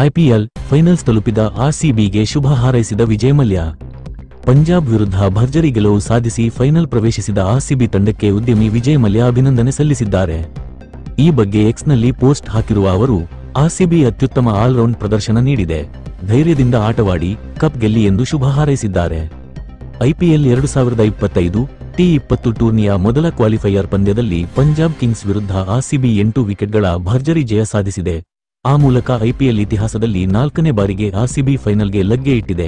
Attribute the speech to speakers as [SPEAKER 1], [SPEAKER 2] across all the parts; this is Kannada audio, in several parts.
[SPEAKER 1] ಐಪಿಎಲ್ ಫೈನಲ್ಸ್ ತಲುಪಿದ ಆರ್ಸಿಬಿಗೆ ಶುಭ ಹಾರೈಸಿದ ವಿಜಯ್ ಮಲ್ಯ. ಪಂಜಾಬ್ ವಿರುದ್ಧ ಭರ್ಜರಿ ಗೆಲುವು ಸಾಧಿಸಿ ಫೈನಲ್ ಪ್ರವೇಶಿಸಿದ ಆರ್ಸಿಬಿ ತಂಡಕ್ಕೆ ಉದ್ಯಮಿ ವಿಜಯ್ ಮಲ್ಯ ಅಭಿನಂದನೆ ಸಲ್ಲಿಸಿದ್ದಾರೆ. ಈ ಬಗ್ಗೆ ಎಕ್ಸ್ನಲ್ಲಿ ಪೋಸ್ಟ್ ಹಾಕಿರುವ ಅವರು, ಆರ್ಸಿಬಿ ಅತ್ಯುತ್ತಮ ಆಲ್ರೌಂಡ್ ಪ್ರದರ್ಶನ ನೀಡಿದೆ, ಧೈರ್ಯದಿಂದ ಆಟವಾಡಿ ಕಪ್ ಗೆಲ್ಲಿ ಎಂದು ಶುಭ ಹಾರೈಸಿದ್ದಾರೆ. ಐಪಿಎಲ್ 2025 T20 ಟೂರ್ನಿಯ ಮೊದಲ ಕ್ವಾಲಿಫೈಯರ್ ಪಂದ್ಯದಲ್ಲಿ ಪಂಜಾಬ್ ಕಿಂಗ್ಸ್ ವಿರುದ್ಧ ಆರ್ಸಿಬಿ 8 ವಿಕೆಟ್ಗಳ ಭರ್ಜರಿ ಜಯ ಸಾಧಿಸಿದೆ. ಆ ಮೂಲಕ ಐಪಿಎಲ್ ಇತಿಹಾಸದಲ್ಲಿ 4ನೇ ಬಾರಿಗೆ ಆರ್ಸಿಬಿ ಫೈನಲ್ಗೆ ಲಗ್ಗೆ ಇಟ್ಟಿದೆ.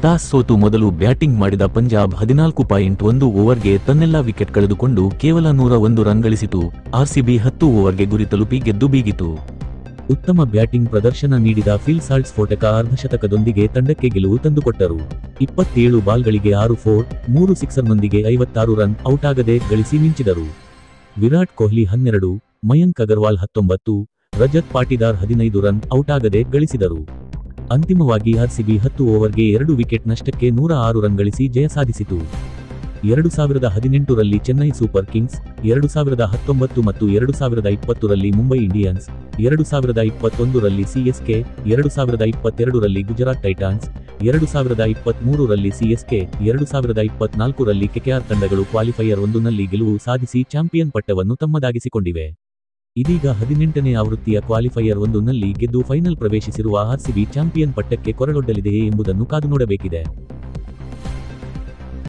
[SPEAKER 1] ಟಾಸ್ ಸೋತು ಮೊದಲು ಬ್ಯಾಟಿಂಗ್ ಮಾಡಿದ ಪಂಜಾಬ್ 14.1 ಓವರ್ಗೆ ತನ್ನೆಲ್ಲ ವಿಕೆಟ್ ಕಳೆದುಕೊಂಡು ಕೇವಲ 101 ರನ್ ಗಳಿಸಿತು. ಆರ್ಸಿಬಿ 10 ಓವರ್ಗೆ ಗುರಿ ತಲುಪಿ ಗೆದ್ದು ಬೀಗಿತು. ಉತ್ತಮ ಬ್ಯಾಟಿಂಗ್ ಪ್ರದರ್ಶನ ನೀಡಿದ ಫಿಲ್ ಸಾಲ್ಟ್ ಸ್ಫೋಟಕ ಅರ್ಧಶತಕದೊಂದಿಗೆ ತಂಡಕ್ಕೆ ಗೆಲುವು ತಂದುಕೊಟ್ಟರು. 27 ಬಾಲ್ಗಳಿಗೆ 6 4, 3 ಸಿಕ್ಸರ್ನೊಂದಿಗೆ 56 ರನ್ ಔಟಾಗದೆ ಗಳಿಸಿ ಮಿಂಚಿದರು. ವಿರಾಟ್ ಕೊಹ್ಲಿ 12, ಮಯಾಂಕ್ ಅಗರ್ವಾಲ್ 19, ರಜತ್ ಪಾಟಿದಾರ್ 15 ರನ್ ಔಟಾಗದೆ ಗಳಿಸಿದರು. ಅಂತಿಮವಾಗಿ ಆರ್ಸಿಬಿ 10 ಓವರ್ಗೆ 2 ವಿಕೆಟ್ ನಷ್ಟಕ್ಕೆ 106 ರನ್ ಗಳಿಸಿ ಜಯ ಸಾಧಿಸಿತು. 2018 ರಲ್ಲಿ ಚೆನ್ನೈ ಸೂಪರ್ ಕಿಂಗ್ಸ್, 2019 ಮತ್ತು 2020 ರಲ್ಲಿ ಮುಂಬೈ ಇಂಡಿಯನ್ಸ್, 2021 ರಲ್ಲಿ ಸಿಎಸ್ಕೆ, 2022 ರಲ್ಲಿ ಗುಜರಾತ್ ಟೈಟಾನ್ಸ್, 2023 ರಲ್ಲಿ ಸಿಎಸ್ಕೆ, 2024 ರಲ್ಲಿ ಕೆಕೆಆರ್ ತಂಡಗಳು ಕ್ವಾಲಿಫೈಯರ್ 1 ನಲ್ಲಿ ಗೆಲುವು ಸಾಧಿಸಿ ಚಾಂಪಿಯನ್ ಪಟ್ಟವನ್ನು ತಮ್ಮದಾಗಿಸಿಕೊಂಡಿವೆ. ಇದೀಗ 18ನೇ ಆವೃತ್ತಿಯ ಕ್ವಾಲಿಫೈಯರ್ 1 ನಲ್ಲಿ ಗೆದ್ದು ಫೈನಲ್ ಪ್ರವೇಶಿಸಿರುವ ಆರ್ಸಿಬಿ ಚಾಂಪಿಯನ್ ಪಟ್ಟಕ್ಕೆ ಕೊರಳೊಡ್ಡಲಿದೆಯೇ ಎಂಬುದನ್ನು ಕಾದು ನೋಡಬೇಕಿದೆ.